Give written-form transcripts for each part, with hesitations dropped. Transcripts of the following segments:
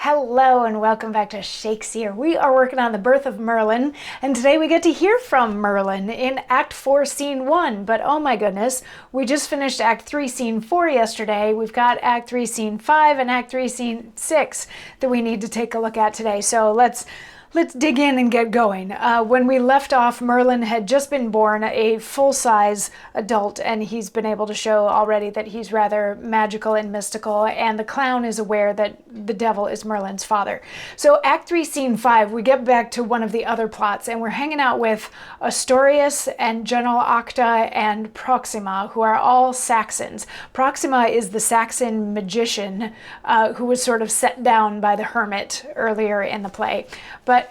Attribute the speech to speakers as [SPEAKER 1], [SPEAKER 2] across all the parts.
[SPEAKER 1] Hello and welcome back to Shakesyear. We are working on the birth of Merlin, and today we get to hear from Merlin in Act 4, Scene 1. But oh my goodness, we just finished Act 3, Scene 4 yesterday. We've got Act 3, Scene 5 and Act 3, Scene 6 that we need to take a look at today. So let's dig in and get going. When we left off, Merlin had just been born, a full-size adult, and he's been able to show already that he's rather magical and mystical, and the clown is aware that the devil is Merlin's father. So Act 3, Scene 5, we get back to one of the other plots, and we're hanging out with Astorius and General Octa and Proxima, who are all Saxons. Proxima is the Saxon magician who was sort of set down by the hermit earlier in the play.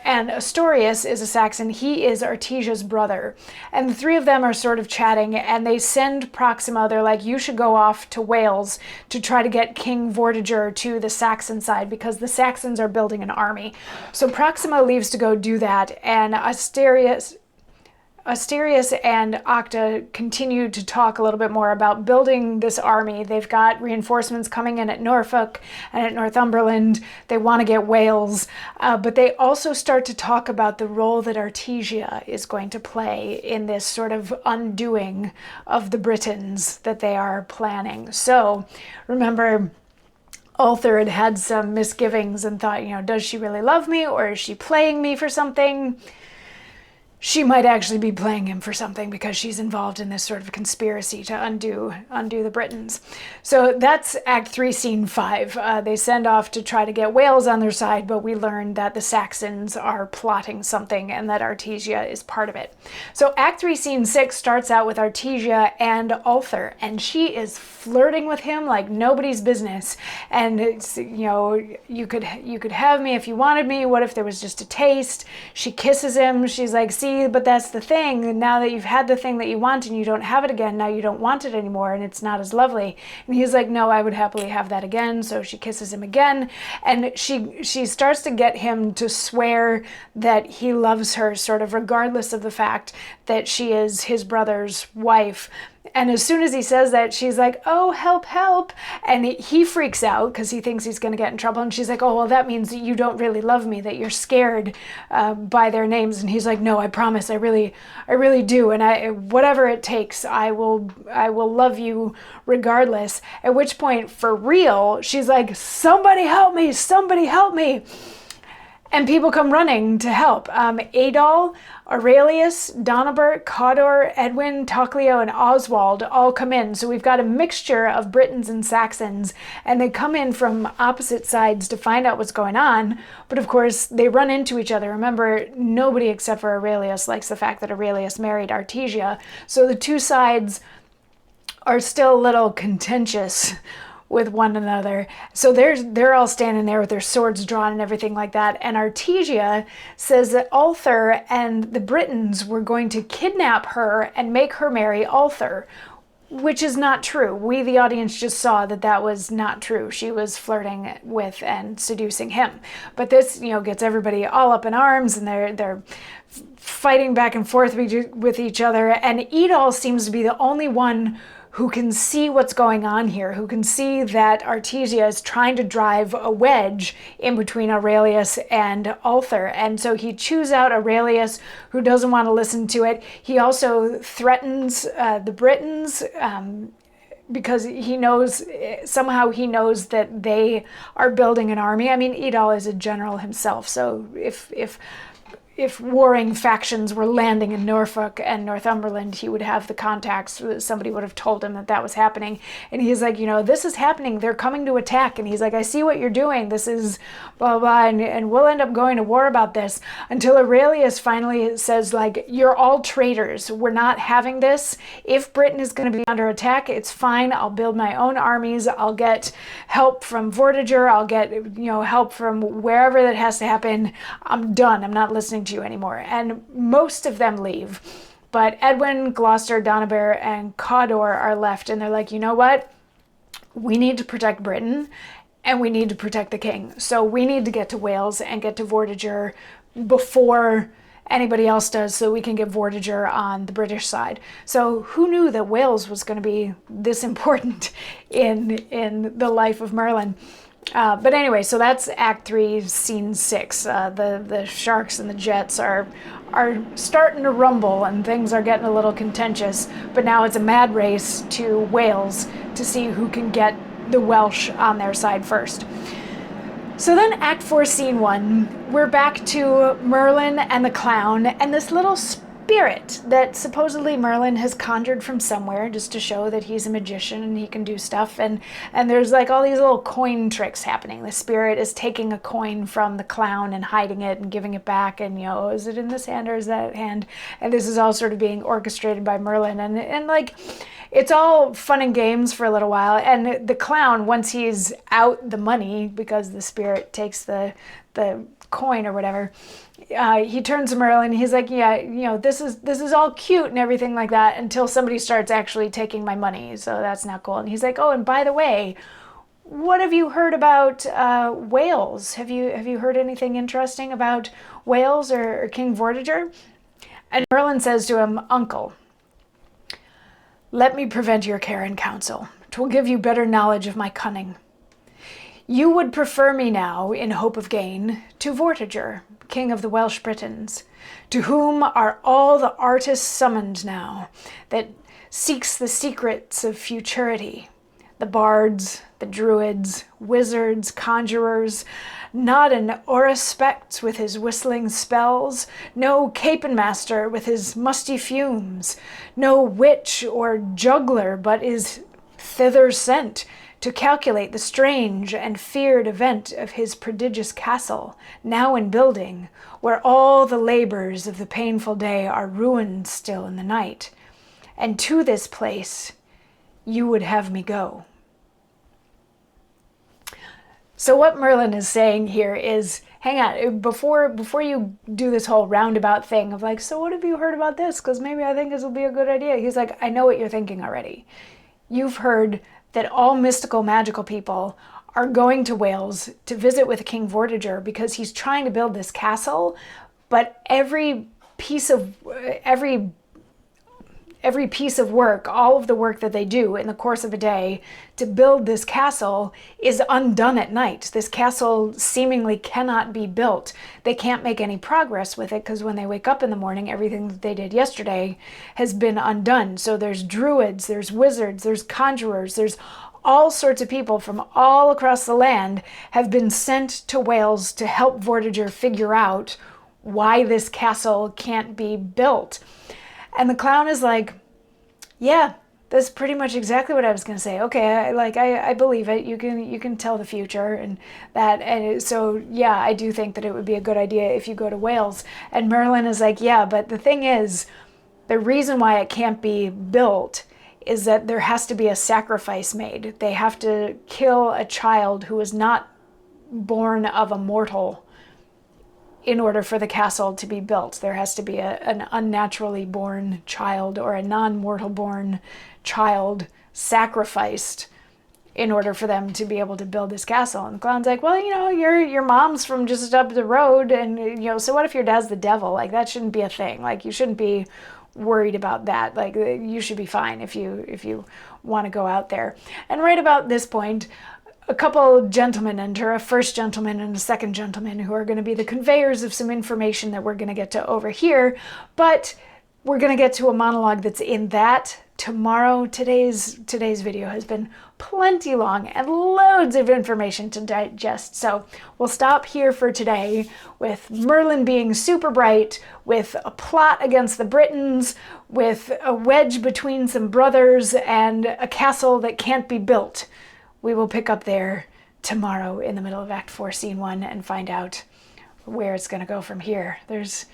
[SPEAKER 1] And Astorius is a Saxon. He is Artesia's brother. And the three of them are sort of chatting, and they send Proxima. They're like, you should go off to Wales to try to get King Vortiger to the Saxon side because the Saxons are building an army. So Proxima leaves to go do that, and Asterius and Octa continue to talk a little bit more about building this army. They've got reinforcements coming in at Norfolk and at Northumberland. They want to get Wales, but they also start to talk about the role that Artesia is going to play in this sort of undoing of the Britons that they are planning. So remember, Arthur had some misgivings and thought, does she really love me, or is she playing me for something? She might actually be playing him for something because she's involved in this sort of conspiracy to undo the Britons. So that's Act 3, Scene 5. They send off to try to get Wales on their side, but we learn that the Saxons are plotting something and that Artesia is part of it. So Act 3, Scene 6 starts out with Artesia and Arthur, and she is flirting with him like nobody's business. And it's, you could have me if you wanted me. What if there was just a taste? She kisses him. She's like, see, but that's the thing. Now that you've had the thing that you want and you don't have it again, now you don't want it anymore and it's not as lovely. And he's like, no, I would happily have that again. So she kisses him again, and she starts to get him to swear that he loves her, sort of regardless of the fact that she is his brother's wife. And as soon as he says that, she's like, oh, help, help. And he freaks out because he thinks he's going to get in trouble. And she's like, oh, well, that means that you don't really love me, that you're scared by their names. And he's like, no, I promise, I really do. And whatever it takes, I will love you regardless. At which point, for real, she's like, somebody help me, somebody help me. And people come running to help. Adol, Aurelius, Donobert, Cawdor, Edwin, Toclio, and Oswald all come in. So we've got a mixture of Britons and Saxons, and they come in from opposite sides to find out what's going on. But of course, they run into each other. Remember, nobody except for Aurelius likes the fact that Aurelius married Artesia. So the two sides are still a little contentious with one another. So they're all standing there with their swords drawn and everything like that. And Artesia says that Arthur and the Britons were going to kidnap her and make her marry Arthur, which is not true. We, the audience, just saw that that was not true. She was flirting with and seducing him. But this, gets everybody all up in arms, and they're fighting back and forth with each other. And Edol seems to be the only one who can see what's going on here, who can see that Artesia is trying to drive a wedge in between Aurelius and Arthur. And so he chews out Aurelius, who doesn't want to listen to it. He also threatens the Britons because he knows that they are building an army. I mean, Edol is a general himself, so if warring factions were landing in Norfolk and Northumberland, he would have the contacts. Somebody would have told him that was happening. And he's like, this is happening. They're coming to attack. And he's like, I see what you're doing. This is blah, blah, and we'll end up going to war about this, until Aurelius finally says, like, you're all traitors. We're not having this. If Britain is going to be under attack, it's fine. I'll build my own armies. I'll get help from Vortiger. I'll get, help from wherever that has to happen. I'm done. I'm not listening to you anymore. And most of them leave, but Edwin, Gloucester, Donobert, and Cawdor are left, and they're like, you know what, we need to protect Britain and we need to protect the king, so we need to get to Wales and get to Vortiger before anybody else does, so we can get Vortiger on the British side. So who knew that Wales was going to be this important in the life of Merlin? But anyway, so that's Act 3, Scene 6. The sharks and the jets are starting to rumble, and things are getting a little contentious. But now it's a mad race to Wales to see who can get the Welsh on their side first. So then Act 4, Scene 1, we're back to Merlin and the clown and this little spirit that supposedly Merlin has conjured from somewhere just to show that he's a magician and he can do stuff. And there's like all these little coin tricks happening. The spirit is taking a coin from the clown and hiding it and giving it back. And, is it in this hand or is that hand? And this is all sort of being orchestrated by Merlin. And like, it's all fun and games for a little while. And the clown, once he's out the money, because the spirit takes the coin or whatever, he turns to Merlin. He's like, yeah, this is all cute and everything like that until somebody starts actually taking my money. So that's not cool. And he's like, oh, and by the way, what have you heard about Wales? Have you heard anything interesting about Wales or King Vortiger? And Merlin says to him, Uncle, let me prevent your care and counsel. 'Twill give you better knowledge of my cunning. You would prefer me now, in hope of gain, to Vortiger, king of the Welsh Britons, to whom are all the artists summoned now, that seeks the secrets of futurity, the bards, the druids, wizards, conjurers, not an aurespect with his whistling spells, no capon-master with his musty fumes, no witch or juggler but is thither sent to calculate the strange and feared event of his prodigious castle, now in building, where all the labors of the painful day are ruined still in the night. And to this place you would have me go. So what Merlin is saying here is, hang on, before you do this whole roundabout thing of like, so what have you heard about this? Because maybe I think this will be a good idea. He's like, I know what you're thinking already. You've heard that all mystical, magical people are going to Wales to visit with King Vortiger because he's trying to build this castle, but every piece of work, all of the work that they do in the course of a day to build this castle is undone at night. This castle seemingly cannot be built. They can't make any progress with it because when they wake up in the morning, everything that they did yesterday has been undone. So there's druids, there's wizards, there's conjurers, there's all sorts of people from all across the land have been sent to Wales to help Vortiger figure out why this castle can't be built. And the clown is like, yeah, that's pretty much exactly what I was going to say. Okay, I believe it. You can tell the future and that. And so, yeah, I do think that it would be a good idea if you go to Wales. And Merlin is like, yeah, but the thing is, the reason why it can't be built is that there has to be a sacrifice made. They have to kill a child who is not born of a mortal in order for the castle to be built. There has to be an unnaturally born child or a non-mortal born child sacrificed in order for them to be able to build this castle. And the clown's like, well, your mom's from just up the road, and so what if your dad's the devil? Like, that shouldn't be a thing. Like, you shouldn't be worried about that. Like, you should be fine if you want to go out there. And right about this point, a couple gentlemen enter, a first gentleman and a second gentleman, who are going to be the conveyors of some information that we're going to get to over here. But we're going to get to a monologue that's in that tomorrow. Today's video has been plenty long and loads of information to digest. So we'll stop here for today with Merlin being super bright, with a plot against the Britons, with a wedge between some brothers, and a castle that can't be built. We will pick up there tomorrow in the middle of Act 4, Scene 1 and find out where it's going to go from here. There's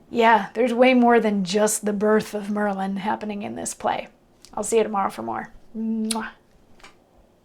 [SPEAKER 1] way more than just the birth of Merlin happening in this play. I'll see you tomorrow for more. Mwah.